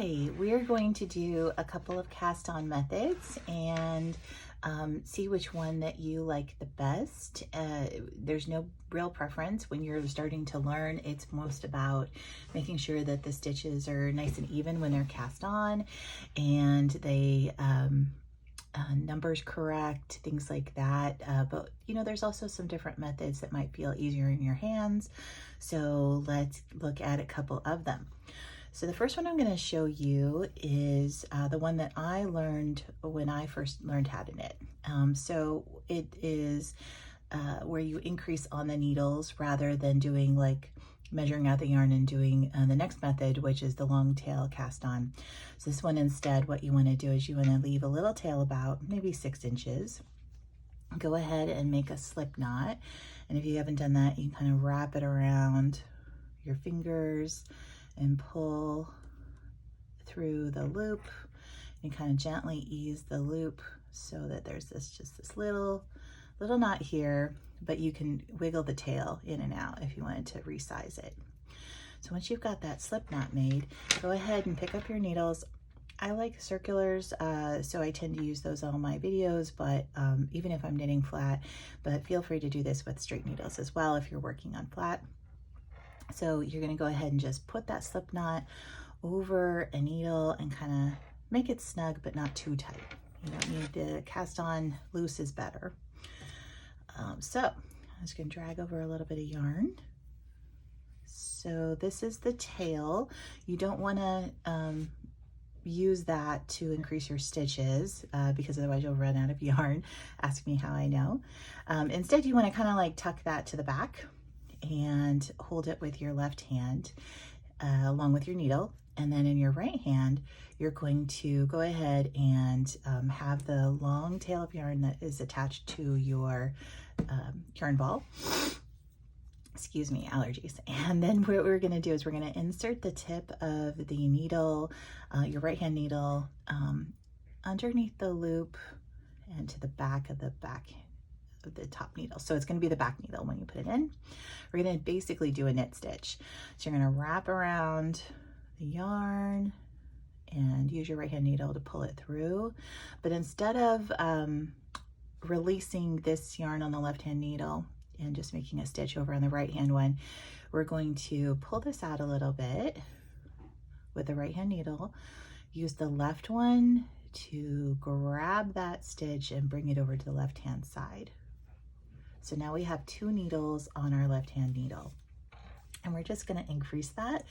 Hi, we're going to do a couple of cast on methods and see which one that you like the best. There's no real preference when you're starting to learn. It's most about making sure that the stitches are nice and even when they're cast on and they numbers correct, things like that. But you know, there's also some different methods that might feel easier in your hands. So let's look at a couple of them. So the first one I'm going to show you is the one that I learned when I first learned how to knit. So it is where you increase on the needles rather than doing like measuring out the yarn and doing the next method, which is the long tail cast on. So this one instead, what you want to do is you want to leave a little tail about maybe 6 inches. Go ahead and make a slip knot. And if you haven't done that, you can kind of wrap it around your fingers and pull through the loop and kind of gently ease the loop so that there's just this little knot here, but you can wiggle the tail in and out if you wanted to resize it. So once you've got that slip knot made, go ahead and pick up your needles. I like circulars, so I tend to use those on my videos, but even if I'm knitting flat, but feel free to do this with straight needles as well if you're working on flat. So you're going to go ahead and just put that slip knot over a needle and kind of make it snug, but not too tight. You don't need to cast on. Loose is better. So I'm just going to drag over a little bit of yarn. So this is the tail. You don't want to use that to increase your stitches because otherwise you'll run out of yarn. Ask me how I know. Instead, you want to kind of like tuck that to the back and hold it with your left hand along with your needle, and then in your right hand you're going to go ahead and have the long tail of yarn that is attached to your yarn ball. Excuse me, allergies. And then what we're going to do is we're going to insert the tip of the needle, your right hand needle, underneath the loop and to the back of the top needle. So it's going to be the back needle when you put it in. We're going to basically do a knit stitch. So you're going to wrap around the yarn and use your right hand needle to pull it through. But instead of releasing this yarn on the left hand needle and just making a stitch over on the right hand one, we're going to pull this out a little bit with the right hand needle, use the left one to grab that stitch and bring it over to the left hand side. So now we have 2 needles on our left hand needle, and we're just going to increase that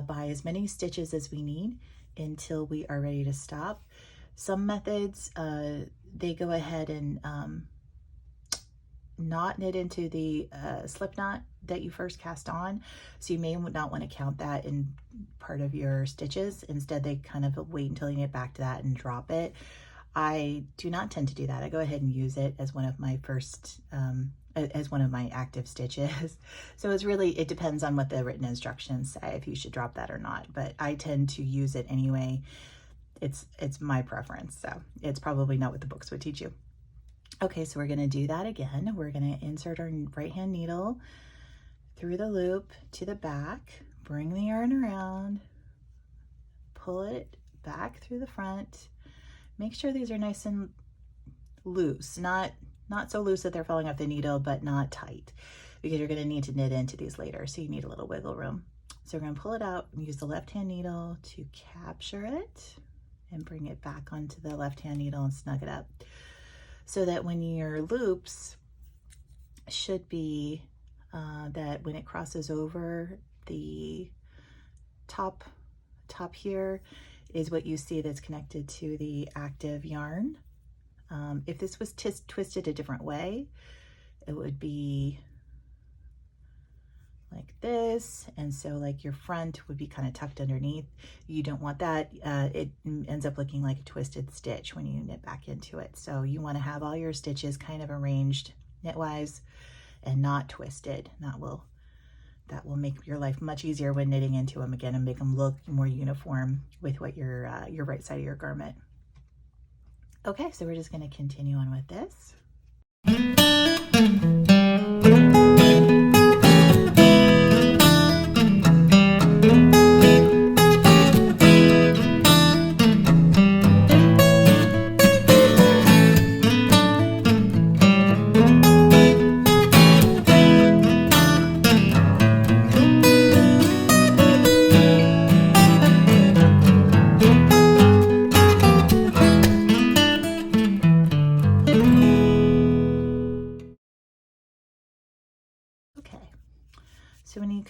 by as many stitches as we need until we are ready to stop. Some methods, they go ahead and not knit into the slip knot that you first cast on, so you may not want to count that in part of your stitches. Instead, they kind of wait until you get back to that and drop it. I do not tend to do that. I go ahead and use it as one of my first as one of my active stitches. So it depends on what the written instructions say if you should drop that or not, but I tend to use it anyway. It's my preference, so it's probably not what the books would teach you. Okay, so we're going to do that again. We're going to insert our right hand needle through the loop to the back, bring the yarn around, pull it back through the front. Make sure these are nice and loose, not so loose that they're falling off the needle, but not tight, because you're going to need to knit into these later, so you need a little wiggle room. So we're going to pull it out and use the left hand needle to capture it and bring it back onto the left hand needle and snug it up, so that when your loops should be that when it crosses over the top here is what you see that's connected to the active yarn. If this was twisted a different way, it would be like this, and so like your front would be kind of tucked underneath. You don't want that. It ends up looking like a twisted stitch when you knit back into it. So you want to have all your stitches kind of arranged knitwise and not twisted. That will make your life much easier when knitting into them again and make them look more uniform with what your right side of your garment. Okay, so we're just going to continue on with this.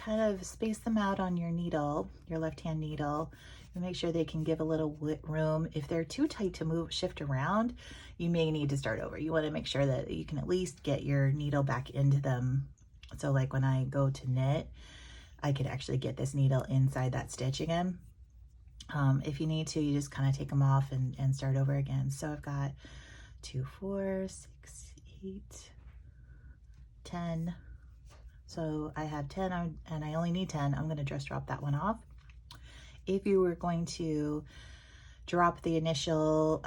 kind of space them out on your needle, your left-hand needle, and make sure they can give a little room. If they're too tight to shift around, you may need to start over. You want to make sure that you can at least get your needle back into them. So like when I go to knit, I could actually get this needle inside that stitch again. If you need to, you just kind of take them off and start over again. So I've got 2, 4, 6, 8, 10. So I have 10 and I only need 10. I'm going to just drop that one off. If you were going to drop the initial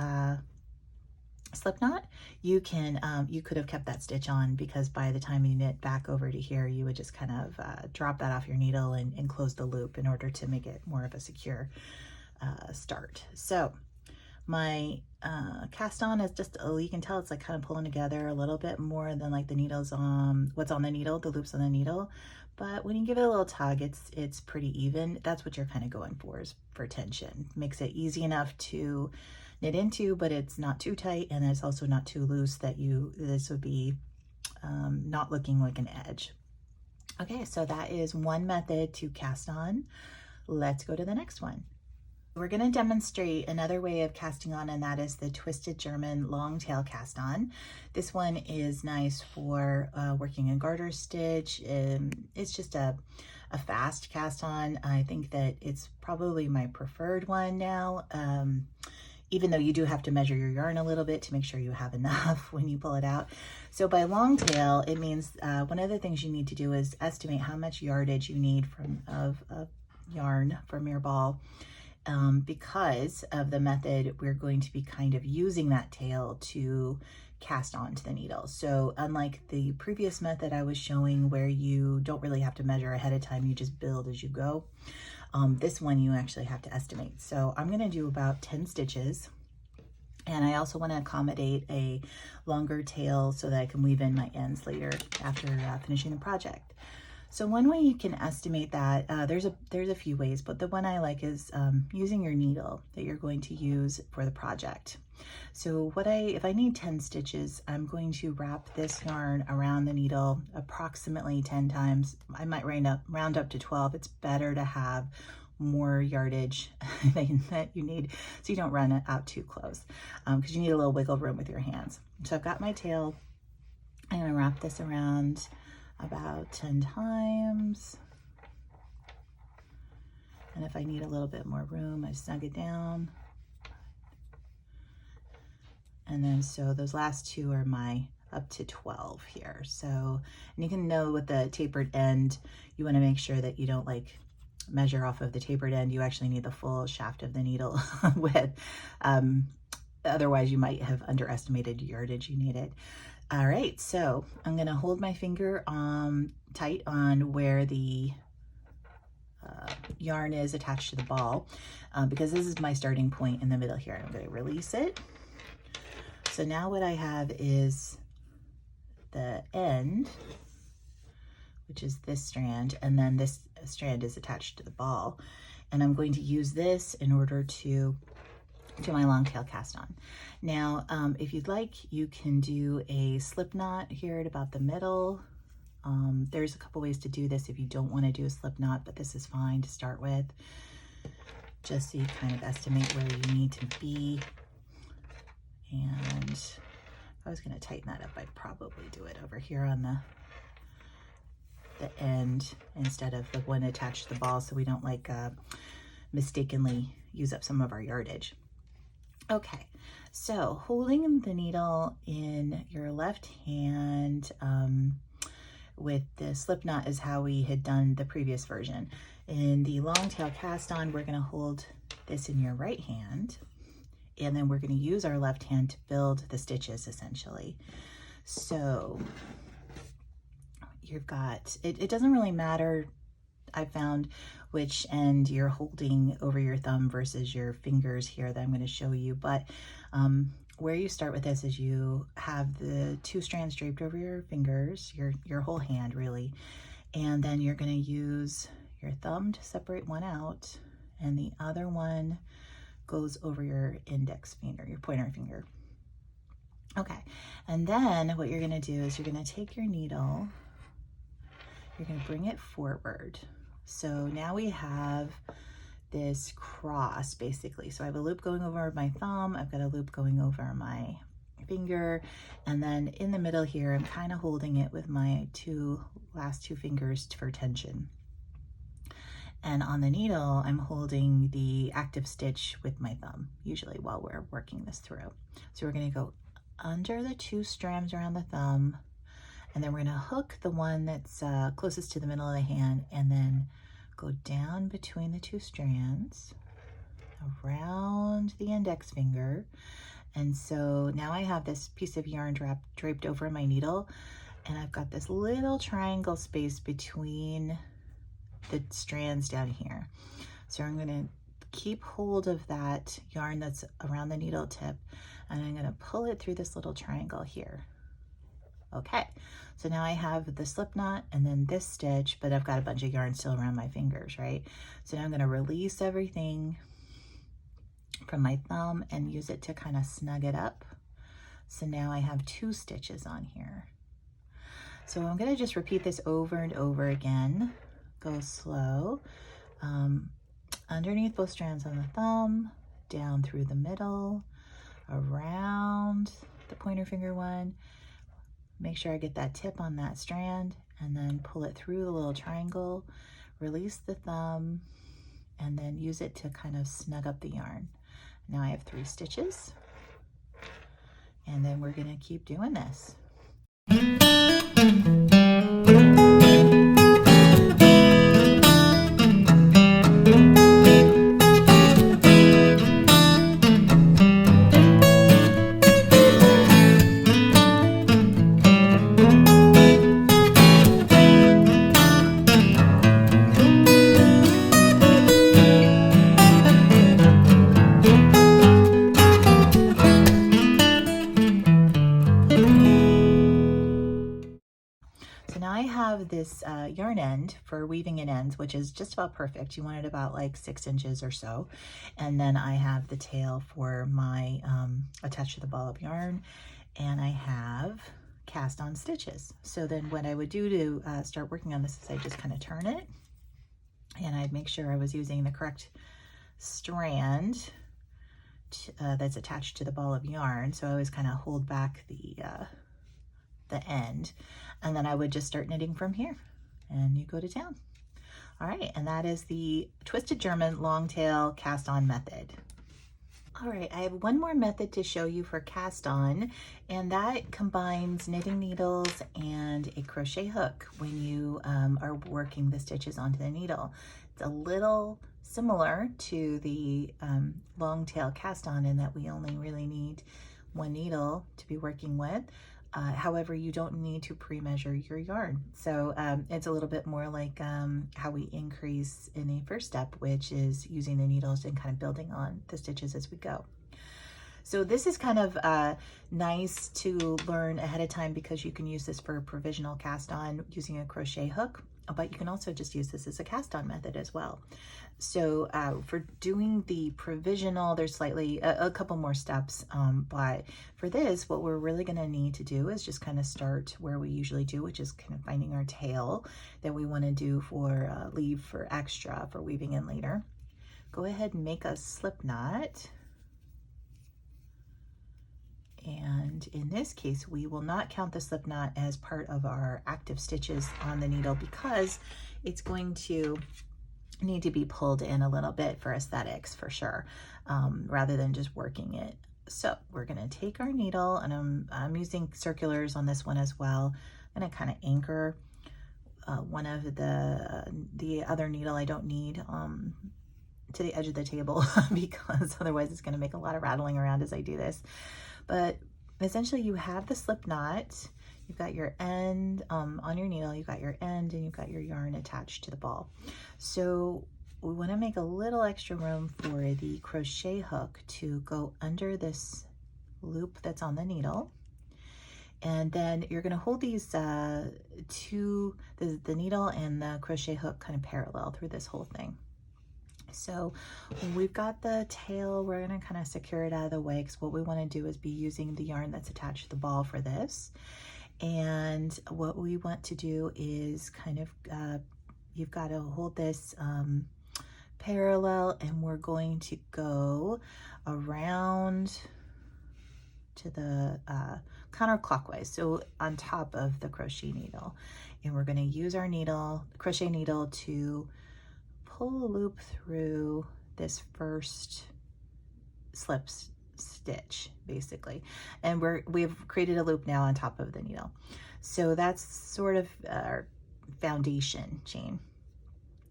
slip knot, you could have kept that stitch on, because by the time you knit back over to here, you would just kind of drop that off your needle and close the loop in order to make it more of a secure start. So my cast on is just, you can tell it's like kind of pulling together a little bit more than like the needles on what's on the needle, the loops on the needle. But when you give it a little tug, it's pretty even. That's what you're kind of going for, is for tension. Makes it easy enough to knit into, but it's not too tight, and it's also not too loose that this would be not looking like an edge. Okay, so that is one method to cast on. Let's go to the next one. We're going to demonstrate another way of casting on, and that is the twisted German long tail cast on. This one is nice for working in garter stitch. It's just a fast cast on. I think that it's probably my preferred one now, even though you do have to measure your yarn a little bit to make sure you have enough when you pull it out. So by long tail, it means one of the things you need to do is estimate how much yardage you need of yarn from your ball. Because of the method, we're going to be kind of using that tail to cast onto the needle. So unlike the previous method I was showing, where you don't really have to measure ahead of time, you just build as you go, this one you actually have to estimate. So I'm going to do about 10 stitches, and I also want to accommodate a longer tail so that I can weave in my ends later after finishing the project. So one way you can estimate that, there's a few ways, but the one I like is using your needle that you're going to use for the project. So if I need 10 stitches, I'm going to wrap this yarn around the needle approximately 10 times. I might round up to 12. It's better to have more yardage that you need, so you don't run it out too close, because you need a little wiggle room with your hands. So I've got my tail. I'm going to wrap this around about 10 times. And if I need a little bit more room, I snug it down. And then so those last two are my up to 12 here. So, and you can know with the tapered end, you want to make sure that you don't like measure off of the tapered end. You actually need the full shaft of the needle width. Otherwise you might have underestimated yardage you needed. All right, so I'm going to hold my finger tight on where the yarn is attached to the ball, because this is my starting point in the middle here. I'm going to release it. So now what I have is the end, which is this strand, and then this strand is attached to the ball. And I'm going to use this in order to do my long tail cast on. Now, if you'd like, you can do a slip knot here at about the middle. There's a couple ways to do this if you don't want to do a slip knot, but this is fine to start with, just so you kind of estimate where you need to be. And if I was going to tighten that up, I'd probably do it over here on the end instead of the one attached to the ball, so we don't like mistakenly use up some of our yardage. Okay, so holding the needle in your left hand with the slip knot is how we had done the previous version. In the long tail cast on, we're going to hold this in your right hand, and then we're going to use our left hand to build the stitches essentially. So you've got, it doesn't really matter, I found, which end you're holding over your thumb versus your fingers here that I'm going to show you. But where you start with this is you have the two strands draped over your fingers, your whole hand really, and then you're going to use your thumb to separate one out, and the other one goes over your index finger, your pointer finger. Okay, and then what you're going to do is you're going to take your needle you're going to bring it forward. So now we have this cross basically. So I have a loop going over my thumb, I've got a loop going over my finger, and then in the middle here, I'm kind of holding it with my last two fingers for tension. And on the needle, I'm holding the active stitch with my thumb, usually while we're working this through. So we're going to go under the two strands around the thumb, and then we're going to hook the one that's closest to the middle of the hand, and then go down between the two strands, around the index finger. And so now I have this piece of yarn draped over my needle, and I've got this little triangle space between the strands down here. So I'm going to keep hold of that yarn that's around the needle tip, and I'm going to pull it through this little triangle here. Okay, so now I have the slip knot and then this stitch, but I've got a bunch of yarn still around my fingers, right? So now I'm going to release everything from my thumb and use it to kind of snug it up. So now I have 2 stitches on here. So I'm going to just repeat this over and over again. Go slow, underneath both strands on the thumb, down through the middle, around the pointer finger one. Make sure I get that tip on that strand, and then pull it through the little triangle, release the thumb, and then use it to kind of snug up the yarn. Now I have 3 stitches, and then we're going to keep doing this. So now I have this yarn end for weaving in ends, which is just about perfect. You want it about like 6 inches or so. And then I have the tail for my attached to the ball of yarn, and I have cast on stitches. So then what I would do to start working on this is I just kind of turn it, and I'd make sure I was using the correct strand that's attached to the ball of yarn. So I always kind of hold back the end, and then I would just start knitting from here, and you go to town. All right, and that is the Twisted German long tail cast on method. All right, I have one more method to show you for cast on, and that combines knitting needles and a crochet hook when you are working the stitches onto the needle. It's a little similar to the long tail cast on in that we only really need 1 needle to be working with. However, you don't need to pre-measure your yarn. So it's a little bit more like how we increase in the first step, which is using the needles and kind of building on the stitches as we go. So this is kind of nice to learn ahead of time because you can use this for provisional cast on using a crochet hook, but you can also just use this as a cast on method as well. So for doing the provisional, there's slightly a couple more steps, but for this, what we're really going to need to do is just kind of start where we usually do, which is kind of finding our tail that we want to do for leave for extra for weaving in later. Go ahead and make a slip knot. And in this case, we will not count the slip knot as part of our active stitches on the needle because it's going to need to be pulled in a little bit for aesthetics for sure, rather than just working it. So we're going to take our needle, and I'm using circulars on this one as well. I'm going to kind of anchor one of the other needle I don't need to the edge of the table because otherwise it's going to make a lot of rattling around as I do this. But essentially you have the slip knot, you've got your end on your needle, you've got your end, and you've got your yarn attached to the ball. So we want to make a little extra room for the crochet hook to go under this loop that's on the needle. And then you're going to hold these the needle and the crochet hook kind of parallel through this whole thing. So when we've got the tail, we're going to kind of secure it out of the way because what we want to do is be using the yarn that's attached to the ball for this. And what we want to do is kind of, you've got to hold this parallel, and we're going to go around to the counterclockwise, so on top of the crochet needle. And we're going to use our needle, crochet needle, to pull a loop through this first slip stitch, basically. And we've created a loop now on top of the needle. So that's sort of our foundation chain.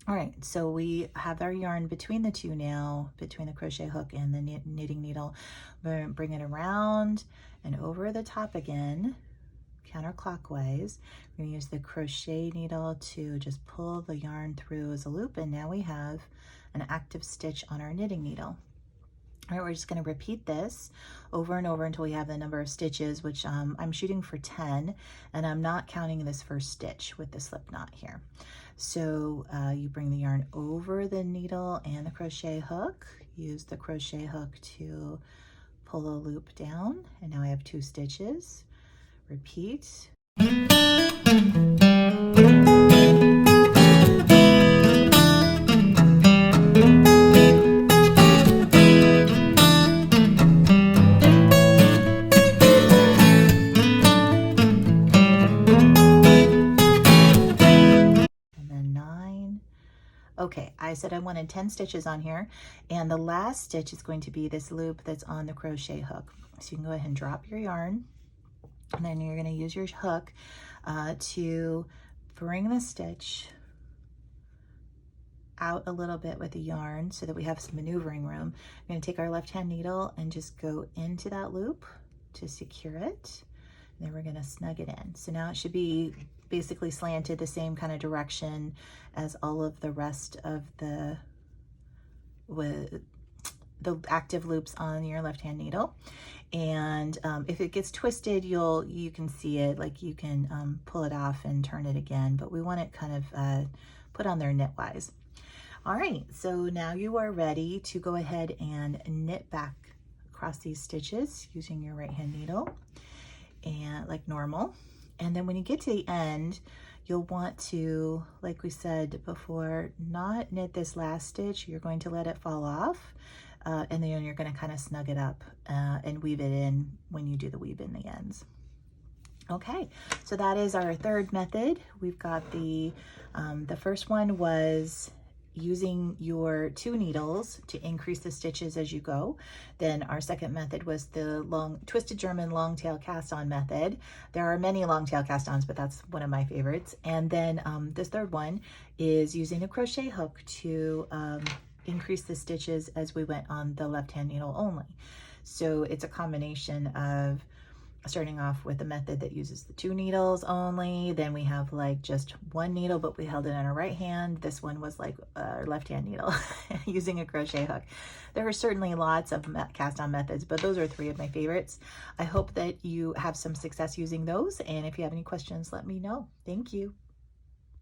All right, so we have our yarn between the two now, between the crochet hook and the knitting needle. We're going to bring it around and over the top again, counterclockwise. We're going to use the crochet needle to just pull the yarn through as a loop, and now we have an active stitch on our knitting needle. All right, we're just going to repeat this over and over until we have the number of stitches, which I'm shooting for 10, and I'm not counting this first stitch with the slip knot here. So you bring the yarn over the needle and the crochet hook, use the crochet hook to pull a loop down, and now I have 2 stitches. Repeat. Okay, I said I wanted 10 stitches on here, and the last stitch is going to be this loop that's on the crochet hook. So you can go ahead and drop your yarn, and then you're going to use your hook to bring the stitch out a little bit with the yarn so that we have some maneuvering room. I'm going to take our left-hand needle and just go into that loop to secure it. And then we're going to snug it in. So now it should be basically slanted the same kind of direction as all of the rest of the active loops on your left-hand needle. And if it gets twisted, you can see it, like you can pull it off and turn it again, but we want it kind of put on there knitwise. All right, so now you are ready to go ahead and knit back across these stitches using your right-hand needle, and like normal. And then when you get to the end, you'll want to, like we said before, not knit this last stitch. You're going to let it fall off, and then you're going to kind of snug it up and weave it in when you do the weave in the ends. Okay, so that is our third method. We've got the first one was using your 2 needles to increase the stitches as you go. Then our second method was the twisted German long tail cast on method. There are many long tail cast ons, but that's one of my favorites. And then this third one is using a crochet hook to increase the stitches as we went on the left-hand needle only. So it's a combination of starting off with a method that uses the 2 needles only. Then we have like just 1 needle, but we held it in our right hand. This one was like our left-hand needle using a crochet hook. There are certainly lots of cast on methods, but those are 3 of my favorites. I hope that you have some success using those. And if you have any questions, let me know. Thank you.